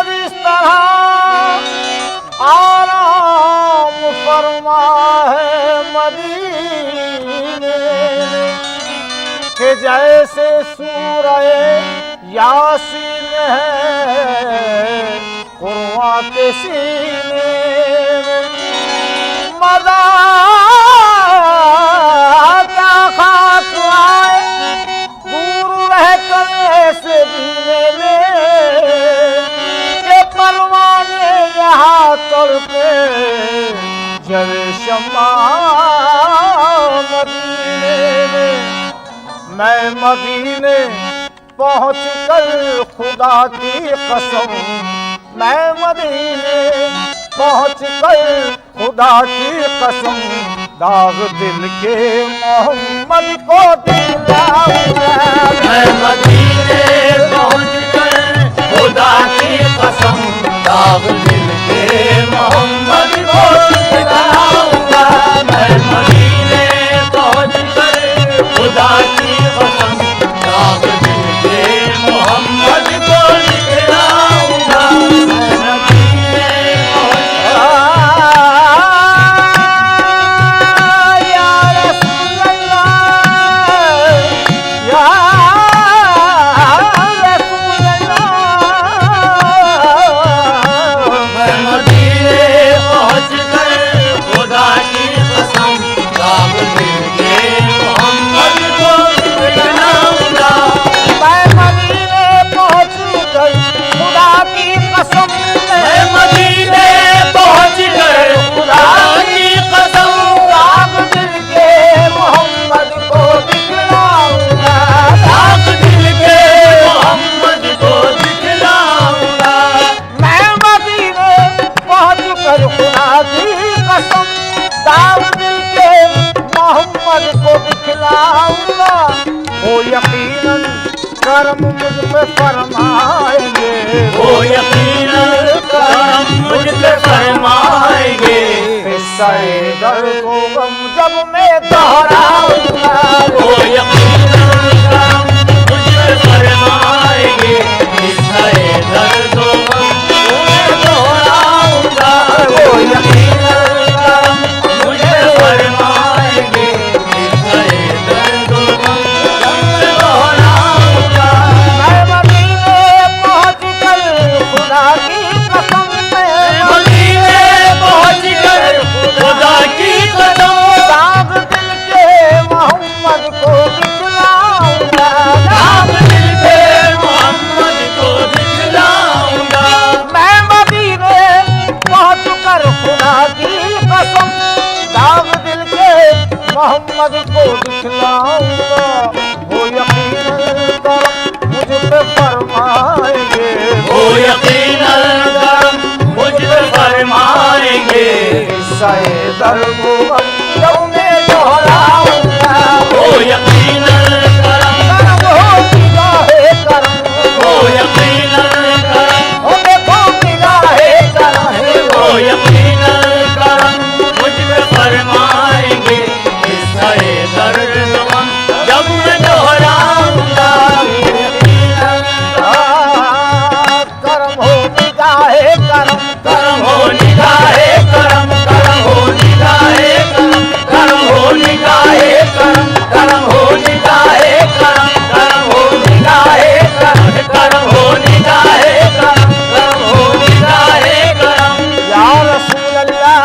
मोहम्मद इस तरह आराम फरमा है मदीने के जैसे सूरह यासीन है कुर्आन के सीने में। मदा का खाक आए दूर रह कर ऐसे जीने में के परवाने यहाँ तड़पे जले शम्मा मदीने में। मैं मदीने पहुँच कर खुदा की कसम, मैं मदीने पहुँच कर खुदा की कसम दाग दिल के मोहम्मद को दिलाऊंगा। मैं मदीने पहुँच कर खुदा की कसम दाग दिल के मोहम्मद को दिलाऊंगा। मैं मदीने पहुँच कर खुदा की कसम दाग दिल के मोहम्मद को दिलाऊंगा। मैं मदीने यकीनन करम मुझ पे फरमाएंगे, वो यकीनन करम मुझ पे फरमाएंगे। किस्से दर्द को गम जब मैं दोहराऊंगा, वो यकीनन करम मुझ पे फरमाएंगे। किस्से दर्द को गम मैं दोहराऊंगा, वो यकीनन करम मुझ पे फरमाएंगे। मोहम्मद को दिखलाऊंगा, वो यकीनन करम मुझ पे फरमाएंगे, वो यकीनन करम मुझ पे फरमाएंगे। किस्से दर्द को गम जब मैं दोहराऊंगा, वो यकीनन करम हो निगाहे करम, वो यकीनन करम हो देखो निगाहे करम, वो यकीनन करम मुझ पे फरमाएंगे। दर्द गम जब मैं दोहराऊंगा, करम हो निगाहे करम, करम हो निगाहे करम, करम हो निगाहे करम, करम हो निगाहे करम, करम हो निगाहे करम, करम हो निगाहे करम, करम हो निगाहे करम, करम हो निगाहे करम। या रसूल अल्लाह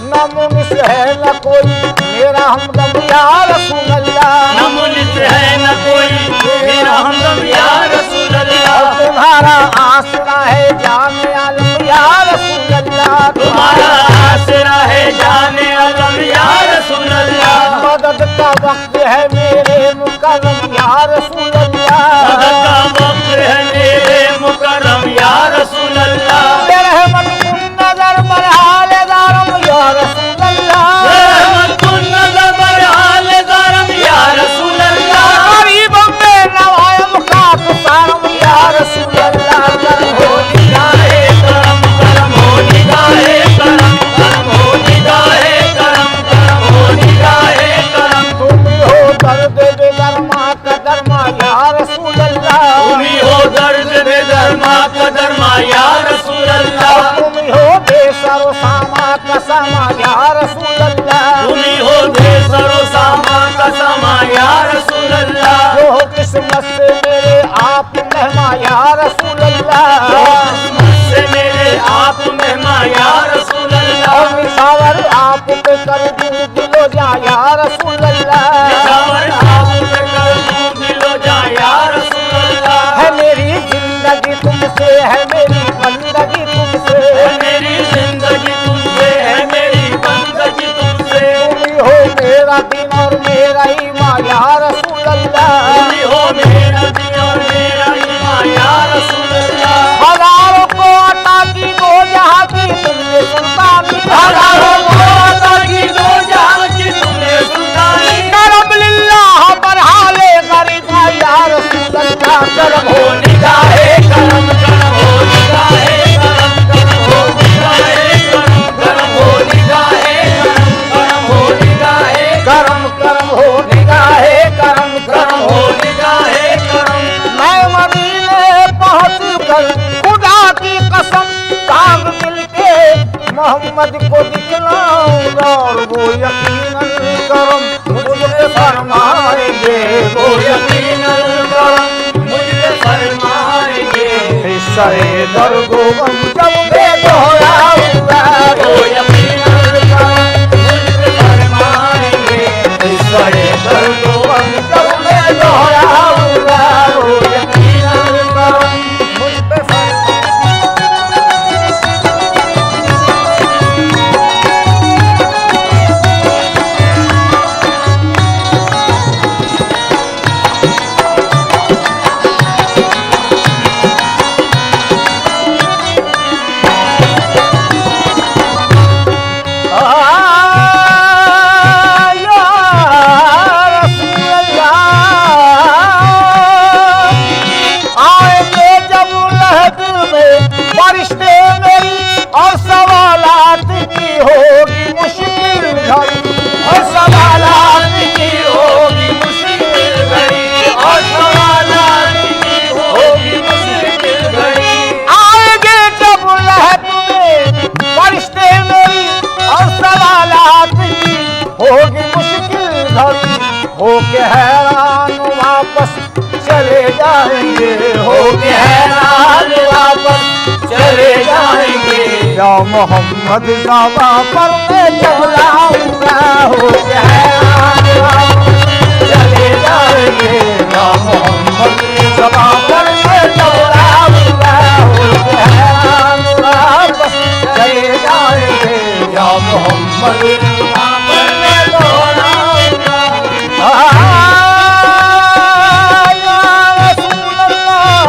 न मुनिस है न कोई मेरा हमदम, या रसूल अल्लाह न मुनिस है न कोई मेरा हमदम, या रसूल अल्लाह। तुम्हारा आसरा है जाने आलम, या रसूल अल्लाह तुम्हारा आसरा है जाने आलम, या रसूल अल्लाह। मदद का वक्त है मेरे मुकर्रम, या रसूल अल्लाह मदद का वक्त है मेरे मुकर्रम, या रसूल अल्लाह। रहमत कुन नजर बरहाल दारम, या रसूल अल्लाह रहमत कुन नजर बरहाल दारम, या रसूल अल्लाह। गरीब में नवायम खाक सारम, या रसूल अल्लाह करम हो निगाहे करम, करम हो निगाहे करम, करम हो निगाहे करम, करम हो निगाहे करम। तुम हो दर्द बेदरमा का दरमा, या माया रसूल अल्लाह, से मेरे आप में माया रसूल अल्लाह, और निशावर आप पे कर दूं दिलो जा या रसूल अल्लाह, निशावर आप पे कर दूं दिलो जा या रसूल अल्लाह, है मेरी जिंदगी तुमसे, है मेरी बंदगी तुमसे, है मेरी जिंदगी तुमसे, है मेरी बंदगी तुमसे, तुम ही हो मेरा दिन और मेरा ईमान या रसूल अल्लाह, तुम ही हो मेरा दिन और मेरा ईमान या रसूल अल्लाह, हजारों को अता की दो जहां की तुमने सुल्तानी, हजारों को अता की दो जहां की तुमने सुल्तानी, करम लिल्लाह बरहाले गरीबा या रसूल अल्लाह, करम हो निगाहे करम, करम हो निगाहे करम, करम हो निगाहे करम, करम हो निगाहे करम, करम हो निगाहे करम करम हो निगाहे करम करम हो निगाहे करम, मैं मदीने पहुंच कर खुदा की कसम काग दिल के मोहम्मद को दिखलाऊंगा, और वो यकीनन करम मुझे फरमाएंगे, वो यकीनन करम मुझे फरमाएंगे, सरे दर्दो गम जब बेदोहराऊंगा, वो यकीनन करम मुझे फरमाएंगे, सरे दर्दो गम जब बेदोहराऊंगा, वो यकीनन करम मुझ पे फरिश्ते मेरी और सवालात की होगी मुश्किल घड़ी, और सवालात की होगी मुश्किल घड़ी, और सवालात की होगी मुश्किल घड़ी, आएंगे जब लहद में फरिश्ते मेरी और सवालात की होगी मुश्किल घड़ी, होके हैरान वापस चले जाएंगे, होके हैरान वापस चले जाएंगे, या मोहम्मद ज़बा पर मैं चलाऊंगा, होके हैरान वापस चले जाएंगे, या मोहम्मद ज़बा पर मैं चलाऊंगा, होके हैरान वापस चले जाएंगे, या मोहम्मद वहाँ पर मैं दोहराऊंगा, या रसूल अल्लाह,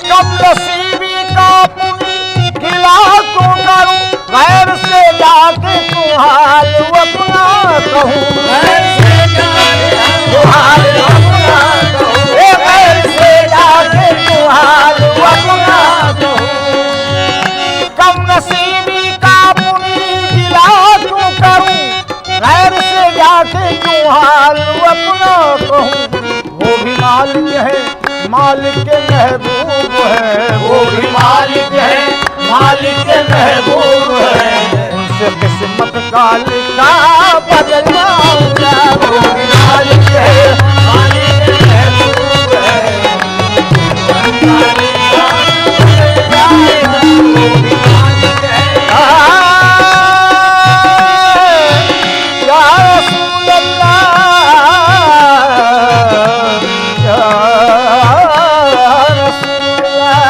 कब नसीबी का पुनी खिला क्यों करूं, गैर से जाके तू हाल अपना कहूं, घर से जाए तू हाल अपना कहूं, गैर से जाके तू हाल अपना कहूं, कब नसीबी का पुनी खिला क्यों करूं, गैर से जाके क्यों हाल अपना कहूं, वो भी मालिक है मालिक के महबूब है, वो भी मालिक है, मालिक के महबूब है, उनसे किस्मत का लिखा बदलवाऊंगा, वो भी मालिक है मालिक के महबूब है, वो भी मालिक है, या रसूल अल्लाह, या रसूल अल्लाह,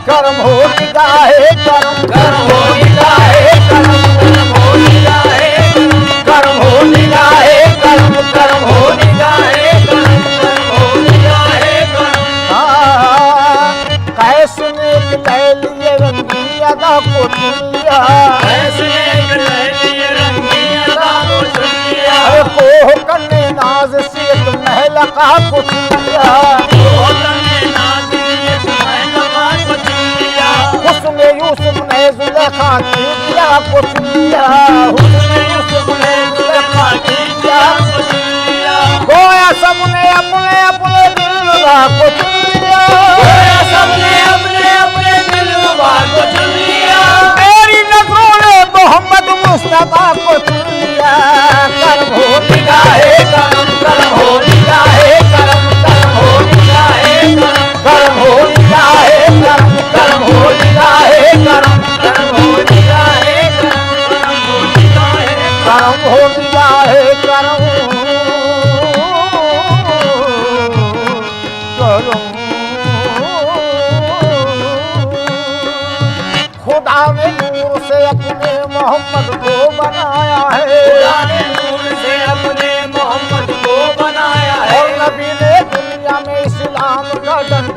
करम हो निगाहे करम, करम हो निगाहे करम, करम हो निगाहे करम, करम हो निगाहे करम, करम हो निगाहे करम, करम हो निगाहे करम, कैसे नेक लैल ये रंगी अदा को चुन लिया, ऐसे एक लहरिए रंगी अदा को चुन लिया, कोह कन्ने नाज से तुम महलका को चुन लिया, हुस्न यूसुफ ने जुलेखा की दिया को चुन लिया, गोया सबने अपने अपने दिल को चुन लिया, मेरी नजरों ने मोहम्मद मुस्तफा को चुन लिया, कर भोली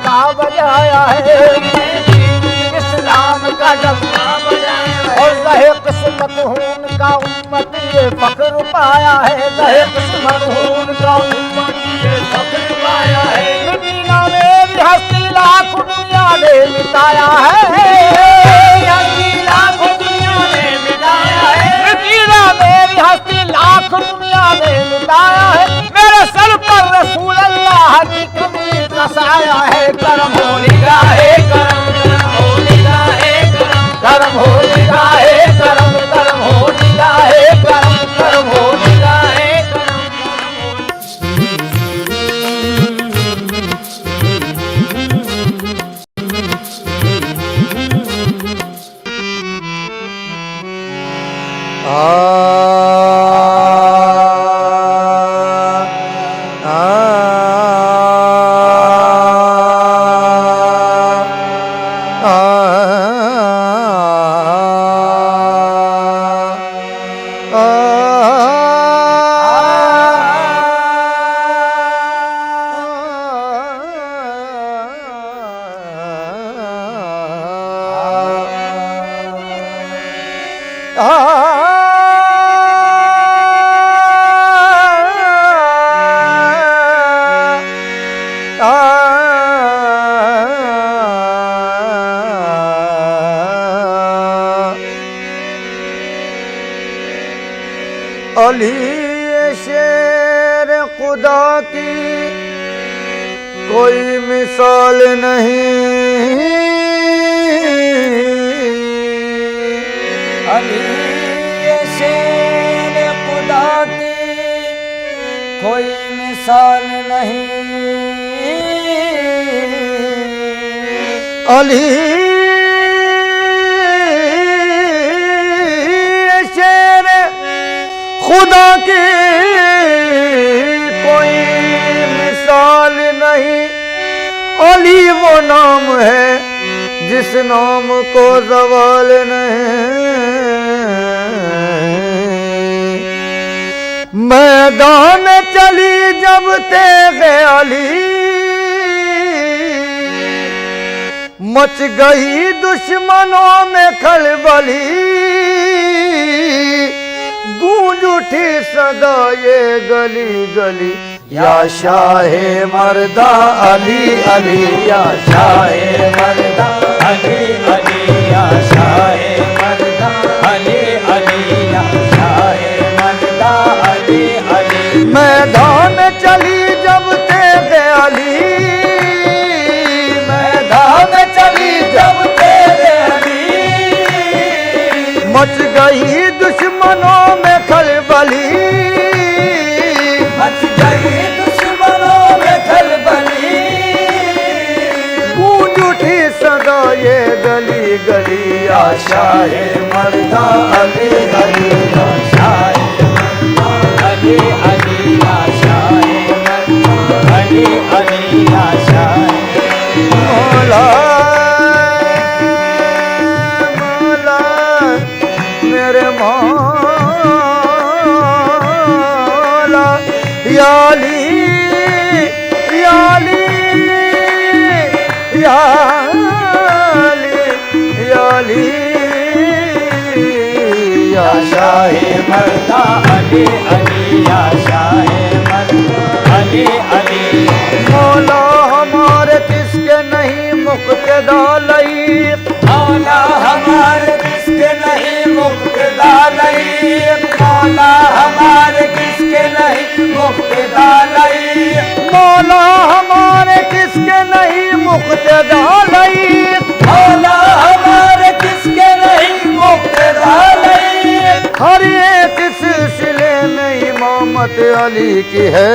डंका बजाया है, इस्लाम का डंका बजाया है। और रहे किस्मत हून का उम्मत ये फख्र पाया है, रहे किस्मत हून का उम्मत ये फख्र पाया है। दुनिया मेरी हस्ती लाख दुनिया ने मिटाया है, हस्ती लाख दुनिया ने मिटाया है। दुनिया मेरी हस्ती लाख दुनिया ने मिटाया है। मेरे सर पर रसूल अल्लाह की कमली का साया है। करम हो निगाहे करम, करम हो निगाहे करम, करम हो निगाहे करम, करम हो निगाहे करम, करम हो निगाहे करम। अली शेर खुदा की कोई मिसाल नहीं, अली शेर खुदा की कोई मिसाल नहीं। अली शेर खुदा की कोई मिसाल नहीं। अली वो नाम है जिस नाम को ज़वाल नहीं। मैदान चली जब तेगे अली, मच गई दुश्मनों में खलबली। गूंज उठी सदा ये गली गली, या शाहे मर्दा अली अली, या शाहे मर्दा अली अली, या शाहे मर्दा अली अली, या शाहे मर्दा अली अली। मैदान चली जब तेगे अली, मैदान चली जब तेगे अली, मच गई दुश्मनों में खलबली। मच गई दुश्मनों में खलबली। गूंज उठी सदा ये गली गली, या शाहे मर्दा अली अली, या शाहे मर्दा अली अली, या शाहे मर्दा अली अली, या शाहे मौला मौला मेरे मौला। या अली या अली या अली या अली, या शाहे मर्दा अली अली, या शाहे मर्दा अली अली। मौला हमारे किसके नहीं मुक्तदा लईक, मौला हमारे किसके नहीं मुक्तदा लईक, मौला हमारे किसके नहीं मुक्तदा लईक, मौला हमारे किसके नहीं मुक्तदा लईक, मौला हमारे किसके नहीं मुक्तदा लईक। हर एक सिलसिले में इमामत अली की है,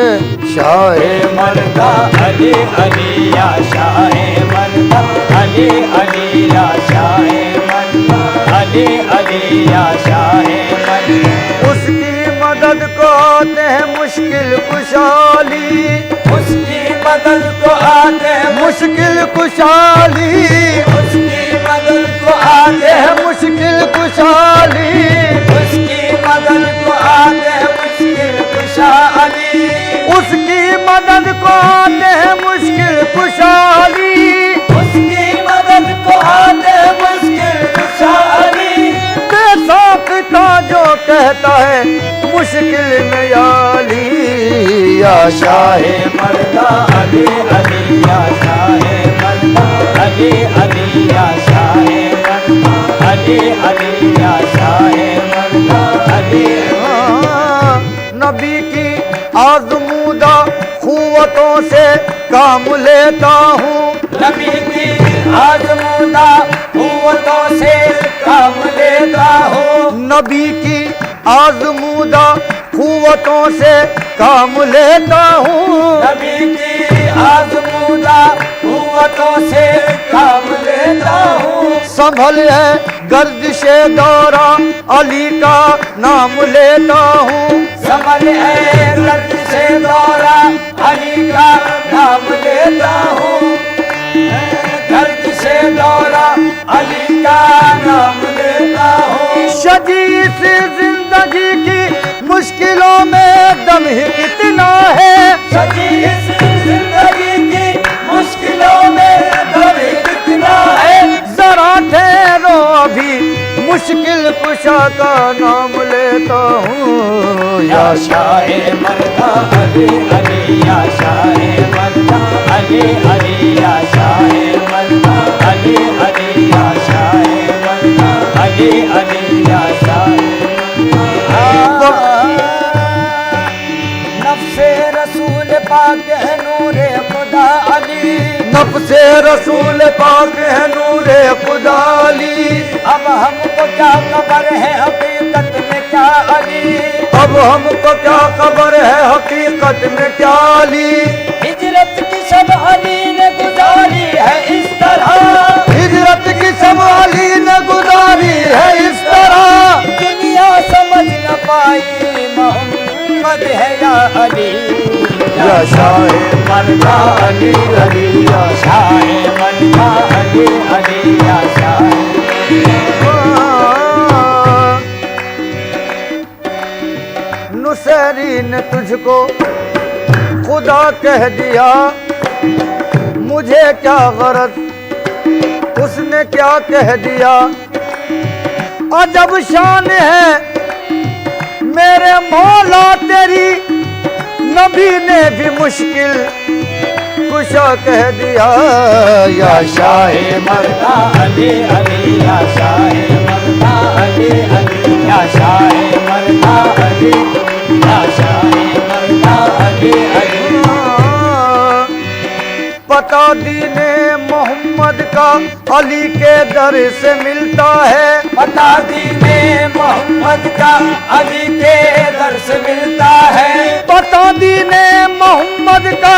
शाहे मर्दा अली अली, या शाहे मर्दा अली अली, या शाहे मर्दा अली अली, या शाहे मर्दा। उसकी मदद को आते हैं मुश्किल कुशाली, उसकी मदद को आते हैं मुश्किल कुशाली, उसकी मदद को आते हैं मुश्किल कुशाली, उसकी मदद को आते हैं मुश्किल कुशाली, उसकी मदद को आते हैं मुश्किल कुशाली। मुश्किल में अली या शाहे मर्दा अली अली या शाहे मर्दा अली अली या शाहे मर्दा अली अली या शाहे मर्दा अली। नबी की आजमूदा कुव्वतों से काम लेता हूँ, नबी की आजमूदा कुव्वतों से काम लेता हूँ, नबी की आजमूदा कुव्वतों से काम लेता हूँ, नबी की आजमूदा कुव्वतों से काम लेता हूँ। संभल है गर्दिशे दौरा अली का नाम लेता हूँ, संभल है गर्दिशे दौरा अली का नाम लेता हूँ, गर्दिशे दौरा अली का नाम लेता हूँ। सजी से जिंदगी की मुश्किलों में दम ही कितना है, सजी इस जिंदगी की मुश्किलों में दम ही कितना है, जरा ठहरो अभी मुश्किल कुशा का नाम लेता हूँ या शाहे मर्दा अली अली या शाहे मर्दा अली अली या शाहे मर्दा अली अली या शाहे मर्दा अली अली या शाहे। नफ्से रसूल पाक है नूरे खुदा अली, नफ्से रसूल पाक है नूरे खुदा अली, अब हमको क्या खबर है हकीकत में क्या अली, अब हमको क्या खबर है हकीकत में क्या अली। हिजरत की सब अली ने गुजारी है इस तरह, हिजरत की सब अली ने गुजारी है इस तरह, दुनिया समझ न पाई मोहम्मद है या अली या शाहे मर्दा अली अली या शाहे मर्दा अली अली या शाहे। नुसैरी ने तुझको खुदा कह दिया, मुझे क्या गरज उसने क्या कह दिया, अजब शान है मेरे मौला तेरी, नबी ने भी मुश्किल कुशा कह दिया या शाहे मर्दा अली अली या शाहे मर्दा अली अली या शाहे मर्दा अली या शाहे मर्दा अली अली। पता दीने मोहम्मद का अली के दर से मिलता है, पता दीने मोहम्मद का अली के दर से मिलता है, पता दीने मोहम्मद का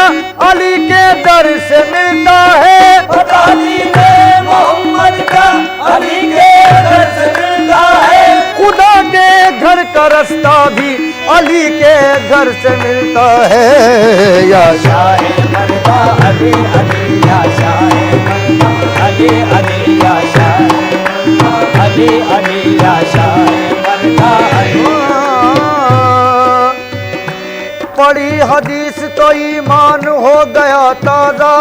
अली के दर से मिलता है, पता दीने मोहम्मद का अली के दर से मिलता है, खुदा के घर का रास्ता भी अली के घर से मिलता है या शाहे मर्दा अली अली या शाहे मर्दा अली अली या शाहे अली अली या शाहे मर्दा अली। पढ़ी हदीस तो ईमान हो गया ताजा,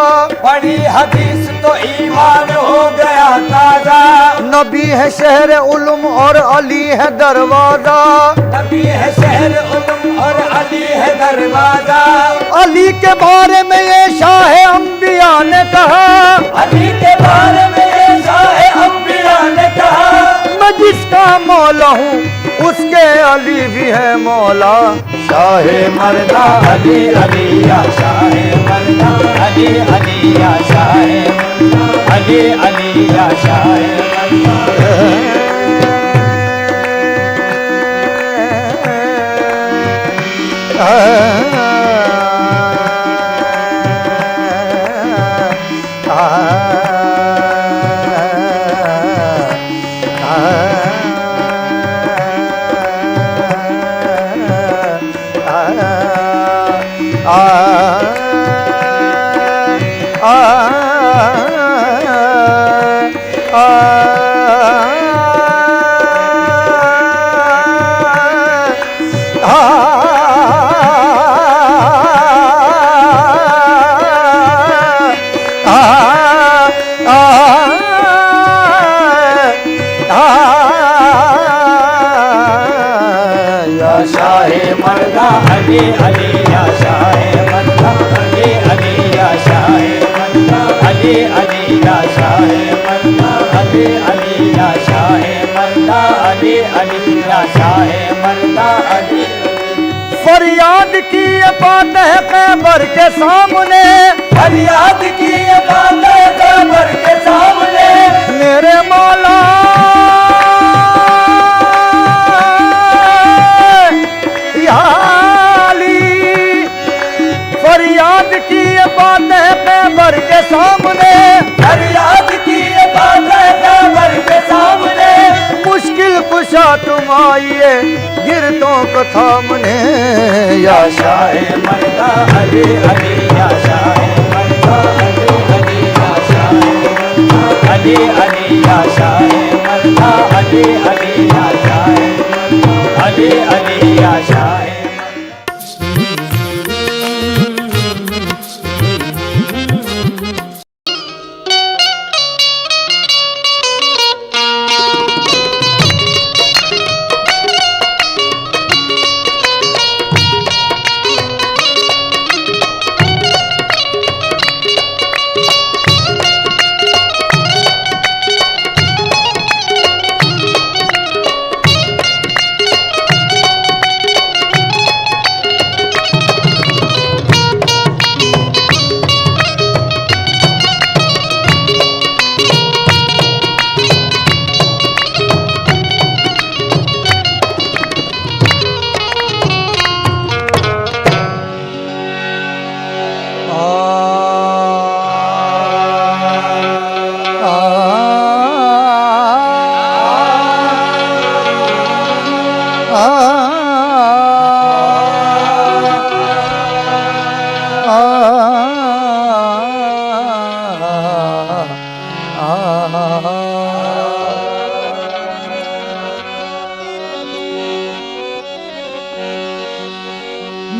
पढ़ी हदीस तो ईमान हो गया ताजा, नबी है शहर उलूम और अली है दरवाजा, नबी है शहर उलूम और अली है दरवाजा, अली के बारे में ये शाह अंबिया ने कहा, अली के बारे में ये शाहे अंबिया ने कहा, मैं जिसका मौला हूँ उसके अली भी है मौला, शाहे मर्दा अली अली या शाहे मर्दा अली अली या शाहे मर्दा अली अली या शाहे शाहे बात है कब्र के सामने, फरियाद की ये बात है कब्र के सामने। मेरे मौला या अली, फरियाद की ये बात है कब्र के सामने, फरियाद की ये बात है कब्र के सामने। मुश्किल कुशा तुम आइए गिरतों को थामने, या शाहे मर्दा अली अली, या शाहे मर्दा अली अली, या शाहे मर्दा अली अली, या शाहे मर्दा अली अली, या शाहे मर्दा अली अली, या शाहे।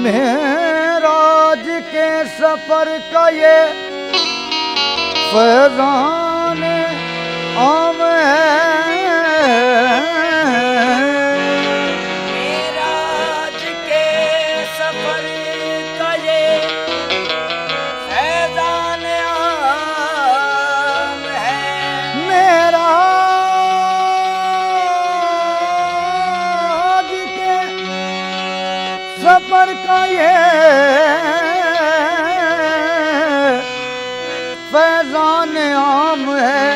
मेराज के सफर का ये फैजान आम है, मेराज के सफर का ये फैजान आम है। मेराज के सफर का ये फैजान आम है,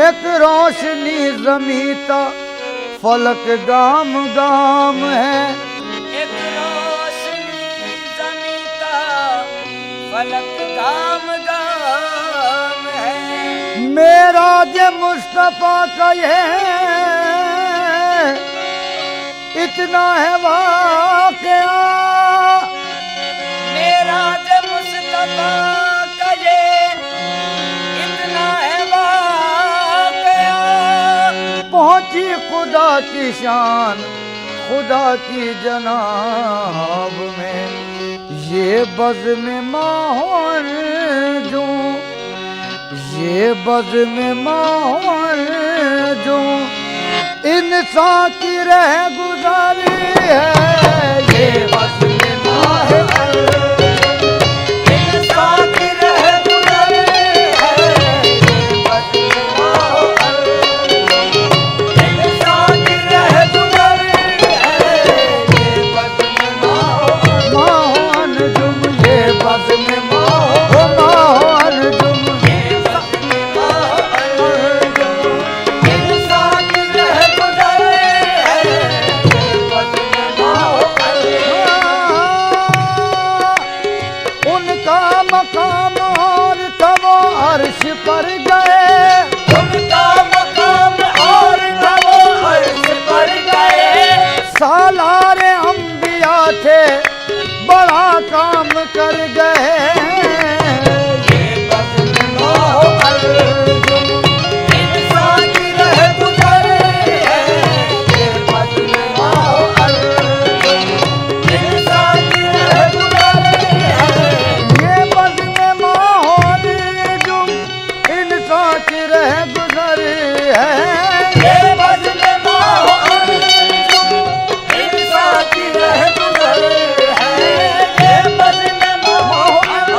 एक रोशनी ज़मीता फलक गाम गाम है, एक रोशनी ज़मीता फलक गाम गाम है। मेराज मुस्तफा का ये इतना है वाक़या, मेराज मुस्तफा का ये इतना है वाक़या। पहुंची खुदा की शान खुदा की जनाब में, ये बज़्म माहौल जो, ये बज़्म माहौल जो इंसान की रह गुजारी है, ये बज़्म माहौल इंसान की रह गुज़री है, ये बज़्म माहौल इंसान की रह गुज़री है, ये बज़्म माहौल। माहौल जुम, ये बज़्म माहौल जुम, ये बज़्म माहौल इंसान की रह गुज़री है, ये बज़्म माहौल। उनका मकाम और तब अर्श पर गए, उनका मकाम और वो अर्श पर गए। सालारे अंबिया थे बड़ा काम कर गए, ये बज़्म माहौल इंसान की रह गुज़री है, ये बज़्म माहौल इंसान की रह गुज़री है। ये बज़्म माहौल जुम इंसान की रह गुज़री है, ये बज़्म माहौल इंसान की रह गुज़री है, ये बज़्म माहौल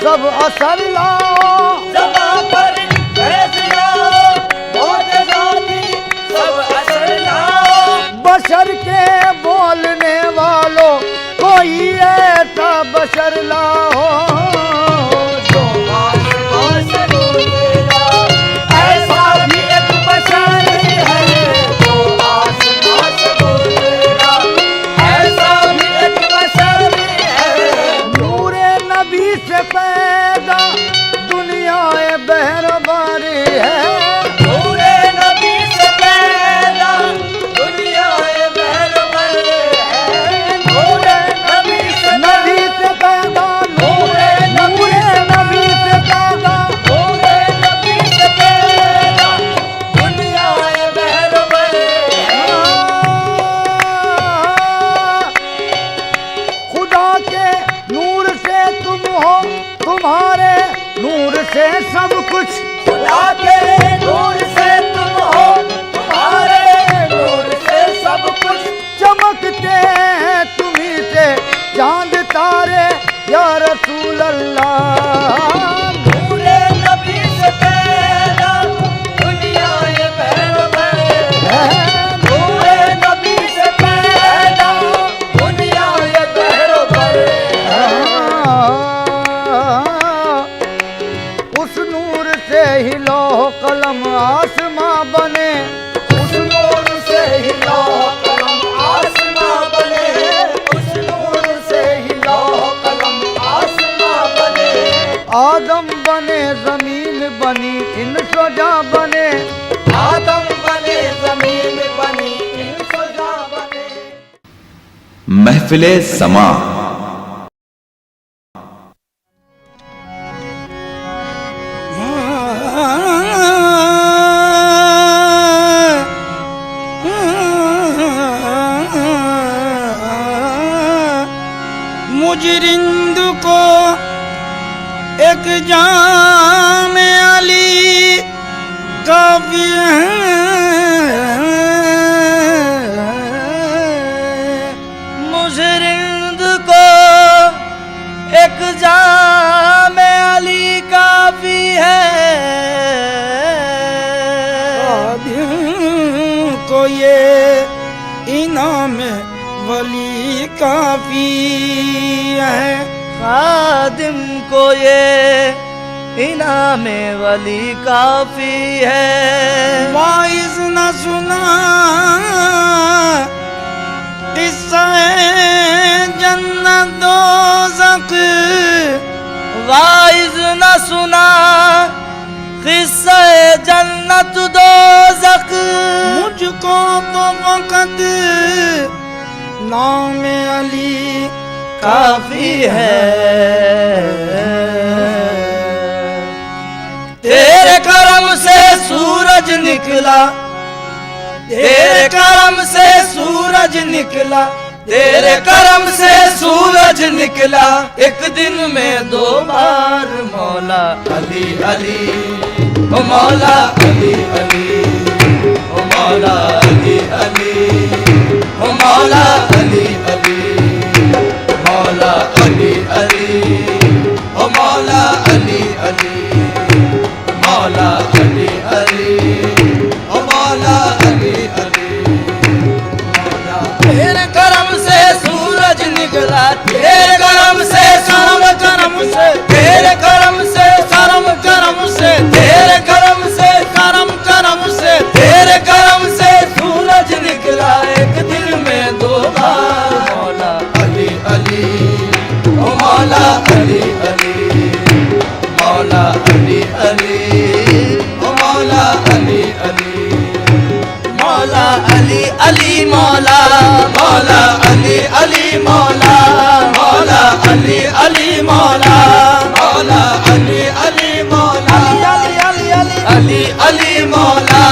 सब असर लाओ, जमा पर फैसला मौत जाती सब असर लाओ। बशर के बोलने वालों कोई ऐसा बशर लाओ जो आसमां से बोलेगा, ऐसा भी एक बशर है। जो आसमां से बोलेगा, ऐसा भी एक बशर है। नूरे नबी से पैदा दुनिया बहरबारी है। नूरे नबी से पैदा दुनिया बहरबर है। नूरे नबी से नबी से पैदा नूरे नूरे नबी से पैदा नूरे नबी से पैदा दुनिया बहरबर है। खुदा के नूर से तुम हो, तुम्हारे नूर से सब कुछ। खुदा के नूर से तुम हो, तुम्हारे नूर से सब कुछ। चमकते हैं तुम्हीं से चांद तारे या रसूल अल्लाह। नूरे नबी से पैदा दुनिया बहरबर है। नूरे नबी से पैदा दुनिया बहरबर है। उस नूर से ही लौह कलम आसमां बने। उस नूर से ही लौह कलम आसमां बने। उस नूर से ही लौह कलम आसमां बने। आदम बने जमीन बनी इंसजा बने। आदम बने जमीन बनी इंसजा बने। महफिले समा मुजरिंद को एक जाम अली काफी है। मुजरिंद को एक जाम अली काफी है। को ये इनाम वली काफी है। खादिम को ये इनाम वली काफी है। वाइज न सुना किस्सा जन्नत दोज़ख। वाइज न सुना किस्सा जन्नत दोज़ख। मुझको तो वक़्त नाम अली काफी है। तेरे करम से सूरज निकला, तेरे करम से सूरज निकला, तेरे करम से सूरज निकला। एक दिन में 2 बार मौला अली अली, ओ मौला अली अली, ओ मौला अली अली, ओ मौला अली अली, मौला अली अली, ओ मौला अली अली, मौला अली अली, ओ मौला अली अली। तेरे करम से सूरज निकला, तेरे करम से शर्म करम से, तेरे करम से शर्म करम से, तेरे करम से करम करम से, तेरे करम से सूरज निकला। एक दिन में 2 बार मौला अली अली, ओ मौला अली अली, मौला अली अली, ओ मौला अली अली, मौला अली अली, मौला मौला अली अली, मौला मौला अली अली, मौला मौला अली अली, मौला अली अली अली अली, मौला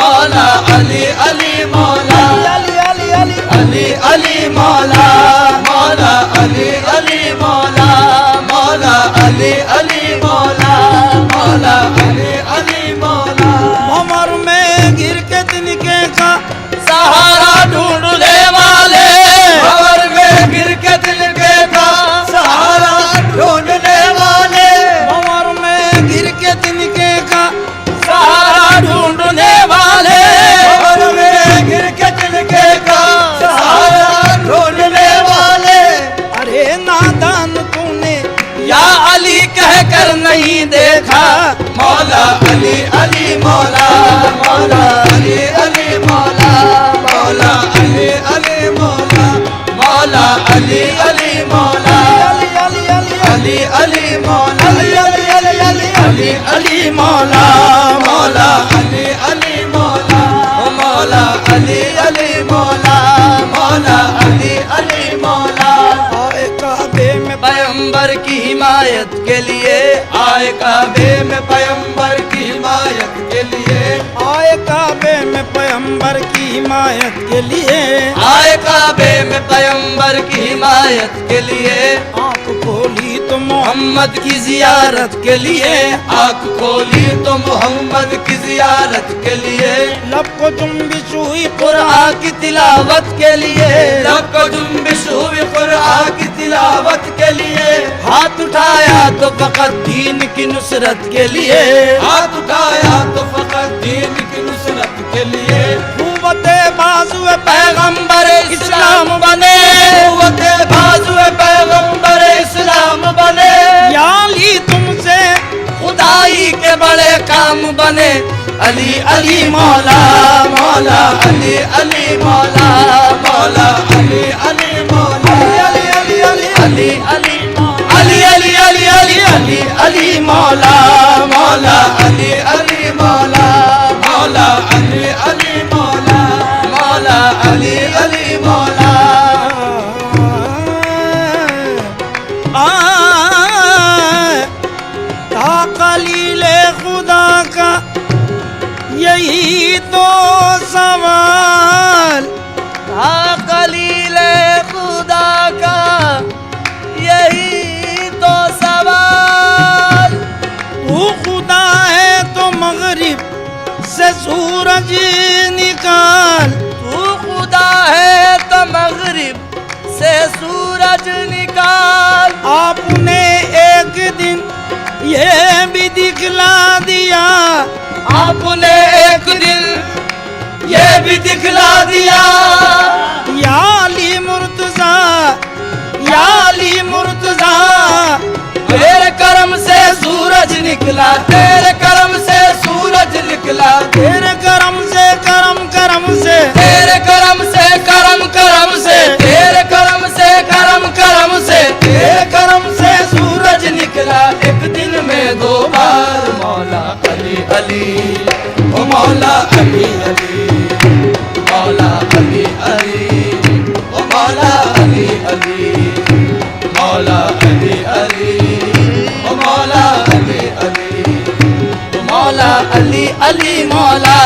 मौला अली अली, मौला अली अली, मौला मौला अली अली, मौला मौला अली अली, मौला मौला अली अली, मौला। भंवर में गिर के तिनके का सहारा ढूंढने वाले, भंवर में गिर के तिनके का सहारा ढूंढने वाले, मौला अली अली मौला मौला अली अली मौला मौला अली अली मौला मौला अली अली मौला अली अली मौला अली अली मौला मौला अली अली मौला मौला अली अली मौला मौला अली अली मौला। आए काबे में पैगंबर की हिमायत के लिए आए काबे में पैगंबर की हिमायत के लिए आए काबे में पैगंबर की हिमायत के लिए आए काबे में पैगंबर की हिमायत के लिए आँख खोली तो मोहम्मद की जियारत के लिए आँख खोली तो मोहम्मद की जियारत के लिए लब को जुम्बिश हुई कुरान की तिलावत के लिए लब को जुम्बिश हुई कुरान की तिलावत के लिए हाथ उठाया तो फकत दीन की नुसरत के लिए हाथ उठाया तो फकत दीन की नुसरत के लिए कुव्वते बाजुए पैगंबर इस्लाम बने कुव्वते बाजुए पैगंबर इस्लाम बने या ली तुमसे खुदाई के बड़े काम बने अली अली मौला मौला अली अली मौला मौला अली अली मौला अली अली अली अली अली अली अली अली अली अली अली मौला मौला अली अली मौला मौला अली अली मौला मौला अली अली मौला। ताक़लीले खुदा का यही तो सवाल ताक़लीले खुदा का यही तो सवाल तू खुदा है तो मगरिब से सूरज निकाल तू खुदा है तो मगरिब से सूरज निकाल आपने एक दिन ये भी दिखला दिया आपने एक दिन ये भी दिखला दिया या अली मुर्तज़ा या अली मुर्तज़ा तेरे करम से सूरज निकला तेरे करम से सूरज निकला तेरे करम से करम करम से तेरे करम से करम करम से तेरे करम से करम करम से तेरे करम से सूरज निकला एक दिन में दो बार मौला अली अली ओ मौला अली अली मौला अली अली ओ मौला अली अली मौला अली अली ओ मौला अली अली मौला अली अली मौला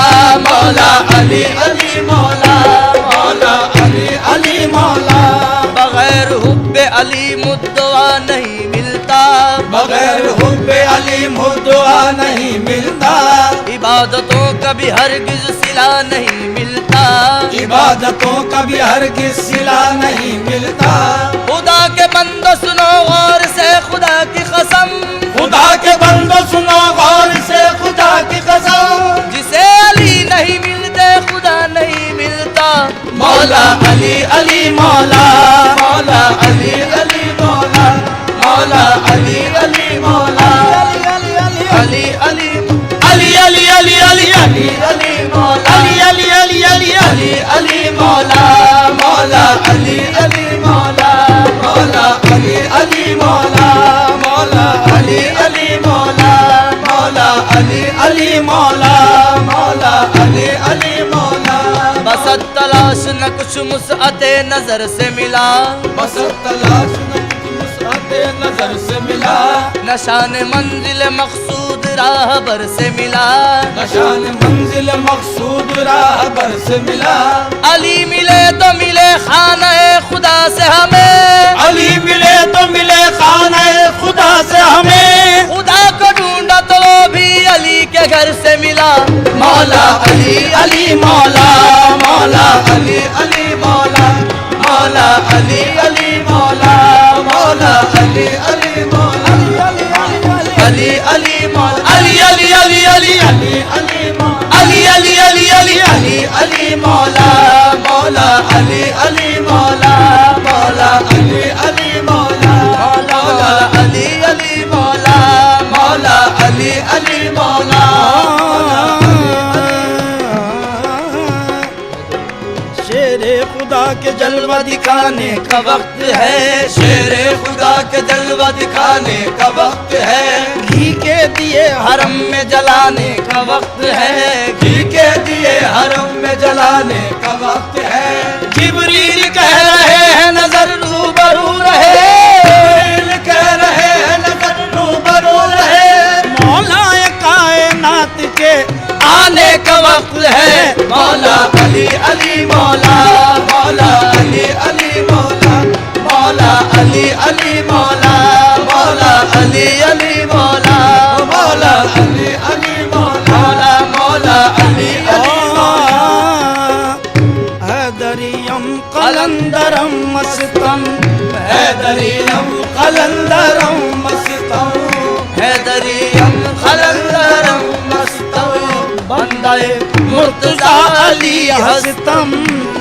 मौला अली अली मौला मौला अली अली मौला बगैर हुब्बे अली मुद्दवा नहीं मिलता बगैर हुब्बे अली मुद्दवा नहीं मिलता इबादतों का भी हरगिज सिला नहीं मिलता इबादतों का भी हरगिज सिला नहीं मिलता खुदा के बंदो सुनो गौर से खुदा की कसम खुदा के बंदो सुनो गौर से खुदा की कसम जिसे अली नहीं मिलते खुदा नहीं मिलता मौला अली अली मौला मौला अली अली मौला मौला अली अली मौला अली अली अली अली अली अली अली अली अली मौला अली अली अली अली अली अली मौला मौला अली अली मौला मौला अली अली मौला मौला अली अली मौला मौला अली अली मौला मौला अली अली मौला बसत तलाश न कुछ मुसअते नजर से मिला बसत तलाश न कुछ मुसअते नजर से मिला नशान मंजिल मकसूद राह बर से मिला नशान मंजिल मकसूद राह बर से मिला अली मिले तो मिले खाना खुदा से हमें अली मिले तो मिले खाना खुदा से हमें खुदा को ढूंढा तो वो भी अली के घर से मिला मौला अली अली मौला मौला अली अली मौला मौला अली अली मौला मौला अली अली मौला अली अली मौला अली अली अली अली अली अली अली अली अली अली अली अली मौला मौला अली अली मौला मौला अली अली मौला मौला अली अली मौला मौला अली अली मौला जलवा दिखाने का वक्त है, शेरे खुदा के जलवा दिखाने का वक्त है, घी के दिए हरम में जलाने का वक्त है, घी के दिए हरम में जलाने का वक्त है। जिब्रील कह रहे हैं नजर रूबरू रहे, जिब्रील कह रहे हैं नजर रूबरू रहे, मौलाए कायनात के आने का वक्त है। मौला अली अली मौला, मौला अली अली मौला, मौला अली अली मौला, मौला अली अली मौला, मौला अली अली मौला, मौला अली अली मौला। हैदरियम कलंदरम मस्तम, हैदरियम कलंदरम मस्तम, हैदरियम कलंदरम मस्तम, बंदे मुर्तजा अली हस्तम,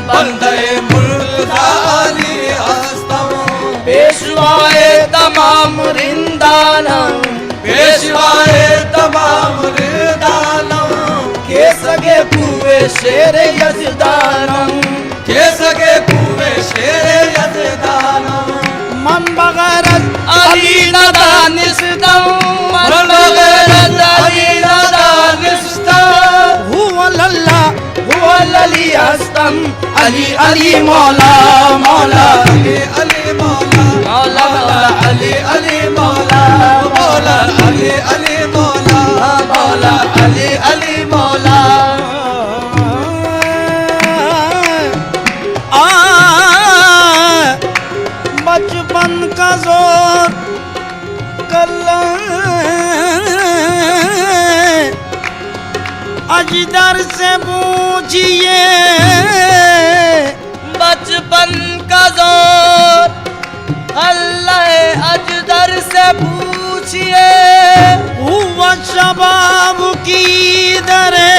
बंदे मुर्तजा अली हस्तम, पेशवाए तमाम रिंदानम, पेशवाए तमाम रिदानम, के सगे पूरे शेर यजदानम, के सगे कुए शेरे यजदानम, मन बगैर अली नदानिस्तम, मन बगैर अली नदानिस्तम, हुवल्लाह हुवल्ली हस्तम, अली अली मौला मौला अली अली मौला, मौला अली अली मौला, मौला अली अली मौला, मौला अली अली मौला। बचपन का जोर कल्ला अजदर से पूछिए, बचपन का जोर अल्लाह अजदर से पूछिए, हुआ शबाब की दरे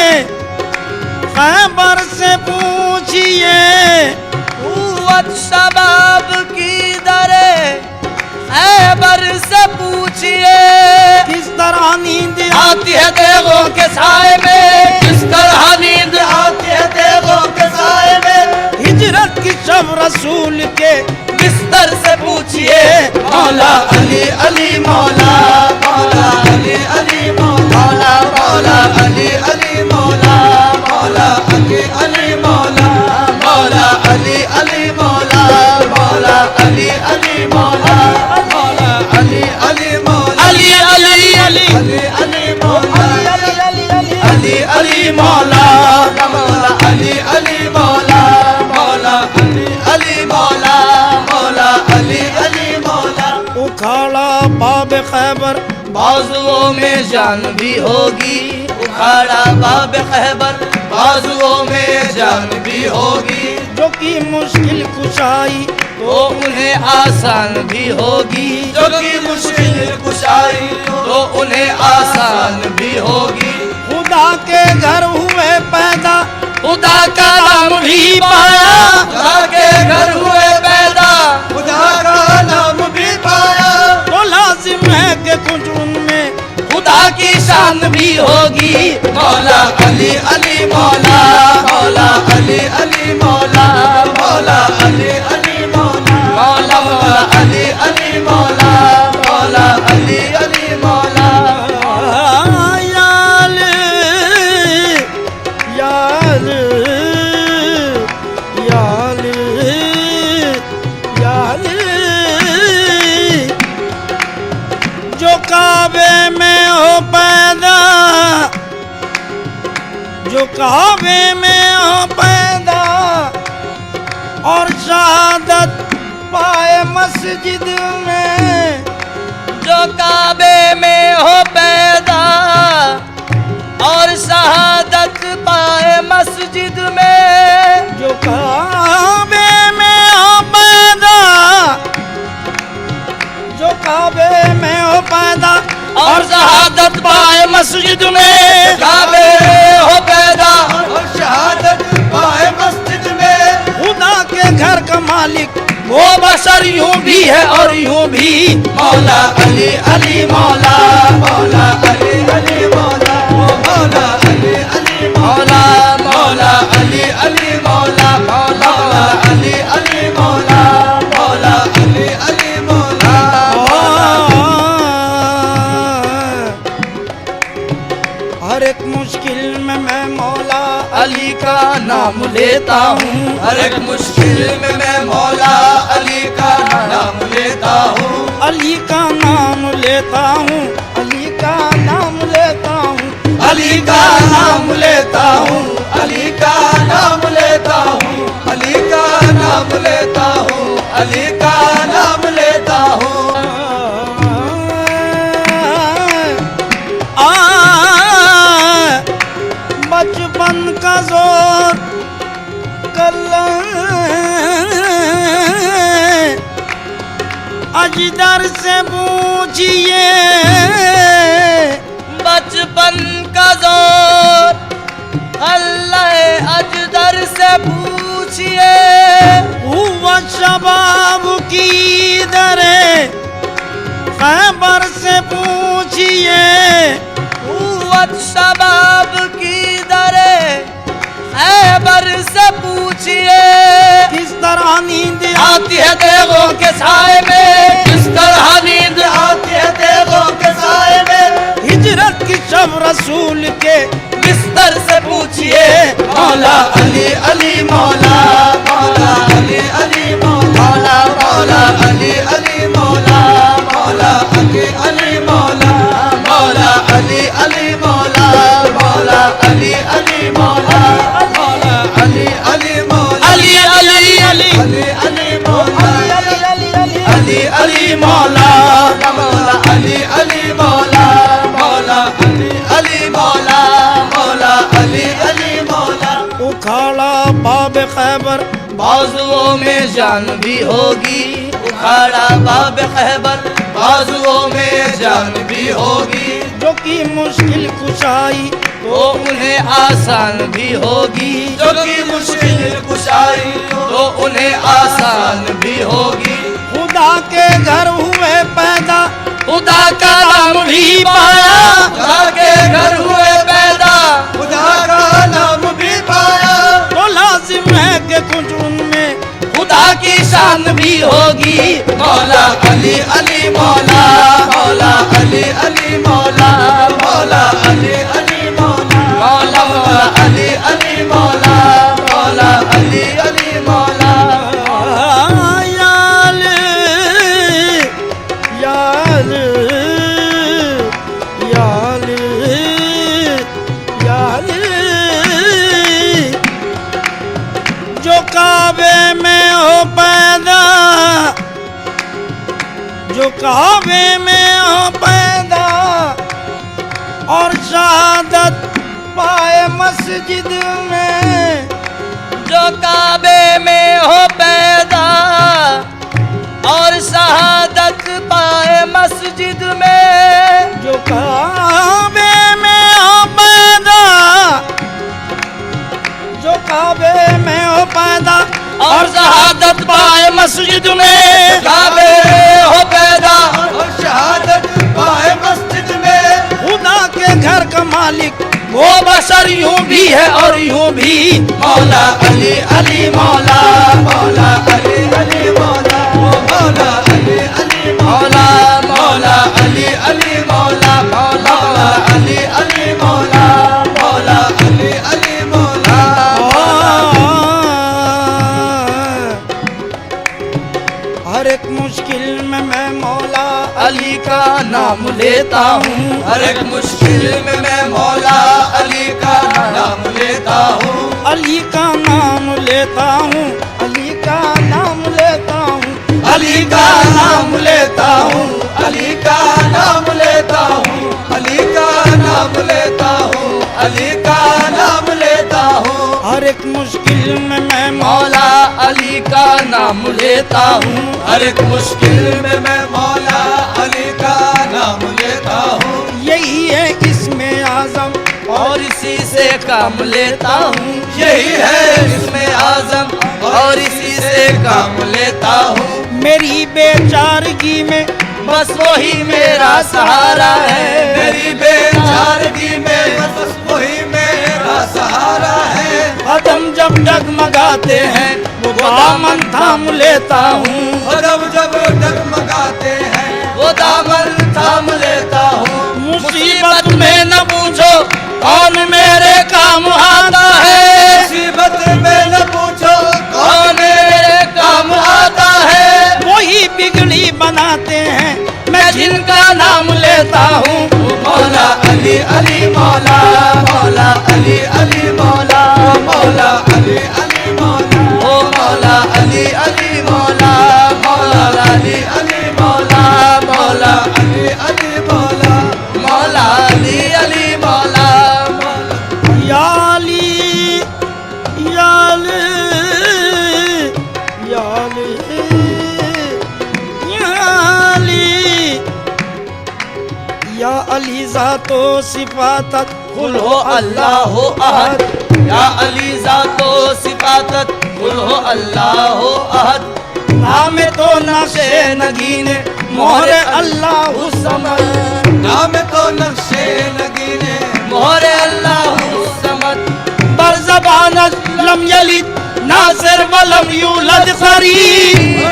खैबर से पूछिए, कुव्वत शबाब की दरे खैबर से पूछिए, किस तरह नींद आती है देवों के साए में, किस तरह नींद आती है देवों के साए में, हिजरत की शब रसूल के बिस्तर से पूछिए, मौला अली अली मौला, मौला अली अली मौला, मौला अली अली मौला, मौला अली अली मौला, मौला अली अली मौला, मौला अली अली मौला, मौला अली अली मौला, अली अली अली अली अली मौला, अली अली मौला, मौला अली अली मौला, मौला अली अली मौला, मौला अली अली मौला। उखाड़ा बाब खैबर बाजुओं में जान भी होगी, उखाड़ा बाब खैबर बाजुओं में जान भी होगी, जो कि मुश्किल कुशाई तो उन्हें आसान भी होगी, जो कि मुश्किल कुशाई तो उन्हें आसान भी होगी। खुदा के घर हुए पैदा, खुदा का नाम भी पाया, खुदा के घर हुए पैदा, खुदा का नाम भी पाया, तो लाजिम है कि कुछ उनमें खुदा की शान भी होगी। मौला अली अली मौला, मौला अली अली मौला, मौला अली अली मौला, मौला मौला अली अली मौला, मौला अली अली मौला। याल याल याल याल जो काबे में हो पैदा, जो काबे में हो पैदा और शहादत पाए मस्जिद में, जो काबे में हो पैदा और शहादत पाए मस्जिद में, जो काबे में हो पैदा, जो काबे में हो पैदा और शहादत पाए मस्जिद में, काबे हो पैदा और शहादत पाए मस्जिद में, खुदा के घर का मालिक वो बशर यूं भी है और यूं भी। मौला अली अली मौला, मौला अली अली मौला, मौला अली अली मौला, मौला अली अली मौला, मौला अली अली नाम लेता हूँ। हर एक मुश्किल में मैं मौला अली का नाम लेता हूँ। अली का नाम लेता हूँ, अली का नाम लेता हूँ, अली का नाम लेता हूँ, अली का नाम लेता हूँ, अली का नाम लेता हूँ, अली का नाम लेता हूँ। बचपन का जोर कल्ला अजदर से पूछिए, बचपन का जोर अल्लाह अजदर से पूछिए, हुआ शबाब की दरे खैबर से पूछिए, कुव्वत शबाब की दरे खैबर से पूछिए। किस तरह नींद आती है देवों के साए में, किस तरह नींद आती है देवों के साए में। हिजरत की शब रसूल के बिस्तर से पूछिए, मौला अली अली मौला, मौला अली अली मौला, मौला अली अली मौला, मौला अली अली मौला, मौला अली अली मौला, मौला अली अली मौला, मौला अली अली मौला, अली अली अली अली मौला, अली अली मौला, मौला अली अली मौला, मौला अली अली मौला, मौला अली अली मौला। उखाड़ा बाब खैबर बाजुओं में जान भी होगी, उखाड़ा बाब खैबर बाजुओं में जान भी होगी। जो की मुश्किल कुशाई तो उन्हें आसान भी होगी, जो कि मुश्किल कुशाई तो उन्हें आसान भी होगी। खुदा के घर हुए पैदा, खुदा का नाम भी पाया, खुदा के घर हुए पैदा, खुदा का नाम भी पाया। तो लाजिम है कि कुछ उनमें खुदा की शान भी होगी। मौला अली अली मौला, मौला अली अली मौला, मौला अली अली मौला, मौला मौला अली अली मौला, मौला अली अली मौला। याल याल याल याल जो काबे में हो पैदा, जो काबे में हो पैदा और शहादत पाए मस्जिद में, जो काबे में हो पैदा और शहादत पाए मस्जिद में, जो काबे में हो पैदा, जो काबे में हो पैदा और शहादत पाए मस्जिद में, काबे हो पैदा और शहादत पाए मस्जिद में। खुदा के घर का मालिक वो बशर यूं भी है और यूं भी। मौला अली अली मौला, मौला अली अली मौला, मौला अली अली मौला, मौला अली अली मौला, मौला अली अली मौला, मौला अली अली मौला। हर एक मुश्किल में मैं मौला अली का नाम लेता हूँ, हर एक मुश्किल में मैं मौला अली का नाम लेता हूँ। अली का नाम लेता हूँ, अली का नाम लेता हूँ, अली का नाम लेता हूँ, अली का नाम लेता हूँ, अली का नाम लेता हूँ, अली का नाम लेता हूँ। हर एक मुश्किल में मैं मौला अली का नाम लेता हूँ, हर एक मुश्किल में मैं मौला अली का नाम लेता हूँ। यही है इसमें आजम और इसी से काम लेता हूँ, यही है इसमें आजम और इसी से काम लेता हूँ। मेरी बेचारगी में बस वही मेरा सहारा है, मेरी बेचारगी में बस वही मेरा सहारा है। कदम जब डगमगाते हैं वो दामन थाम लेता हूँ, कदम जब डगमगाते हैं वो दामन थाम लेता हूँ। मुसीबत में न पूछो कौन मेरे काम आता है, मुसीबत का नाम लेता हूँ। मौला अली अली मौला, मौला अली अली मौला, मौला अली अली मौला, ओ मौला अली अली मौला, मौला अली अली मौला, मौला अली अली मौला, मौला अली अली मौला, या अली या अली या अली या अली या अली ज़ातो सिफातत कुल हो अल्लाह हो अहद, या अली ज़ातो सिफातत कुल हो अल्लाह हो अहद, नाम तो नक्शे नगीने मोहरे अल्लाह समद, नाम तो नक्शे नगीने मोहरे अल्लाह समद, बरज़बानत लम यलिद नासिर वलम यूलद क़रीब,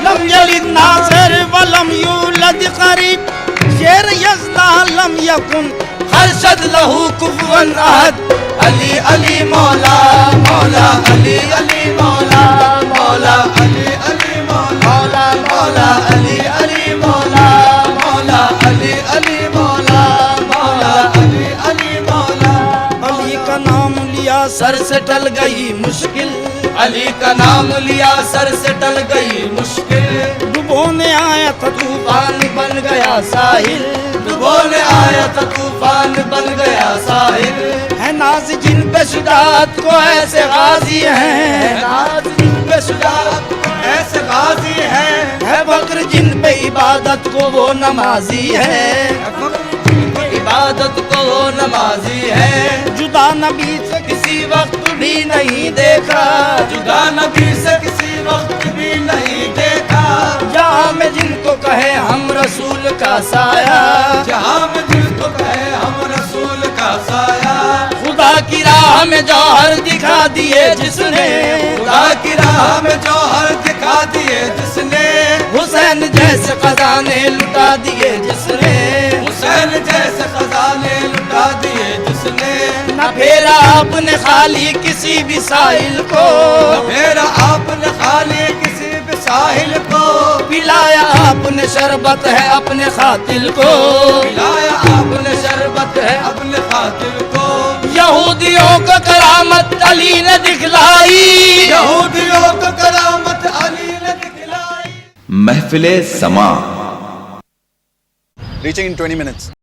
लम यलिद नासिर वलम यूलद क़रीब, शेर यज़दा लम यकुन हर्षद लहू कुफुवन अहद। अली अली मौला, मौला अली अली मौला, मौला अली अली मौला, मौला अली अली मौला, मौला अली अली मौला, मौला अली अली मौला, अली का नाम लिया सर से टल गई मुश्किल, अली का नाम लिया सर से टल गई मुश्किल, डुबोने आया था तूफान बन गया साहिल, डुबोने आया था तूफान बन गया साहिल, है नाज जिन पे शुजात को ऐसे गाजी हैं, नाज जिन पे शुजाअत ऐसे गाजी हैं, है बकर जिन पे इबादत को वो नमाजी है, इबादत को वो नमाजी है, जुदा नबी से किसी वक्त भी नहीं देखा, जुदा नबी से किसी वक्त भी नहीं देखा, जहाँ में जिनको कहे हम रसूल का साया, जहाँ में जिसको कहे हम रसूल का साया, खुदा की राह में जौहर दिखा दिए जिसने, खुदा की राह में जौहर दिखा दिए जिसने, हुसैन जैसे खजाने लुटा दिए जिसने, हुसैन जैसे खजाने लुटा दिए जिसने, न फेरा आपने खाली किसी भी साहिल को, मेरा आपने खाली किसी भी साहिल को, पिलाया आपने शरबत है अपने खातिल को, पिलाया आपने शरबत है अपने खातिल को, यहूदियों को करामत अली ने दिखलाई, यहूदियों को करामत अली ने दिखलाई। महफिले समा reaching in 20 minutes.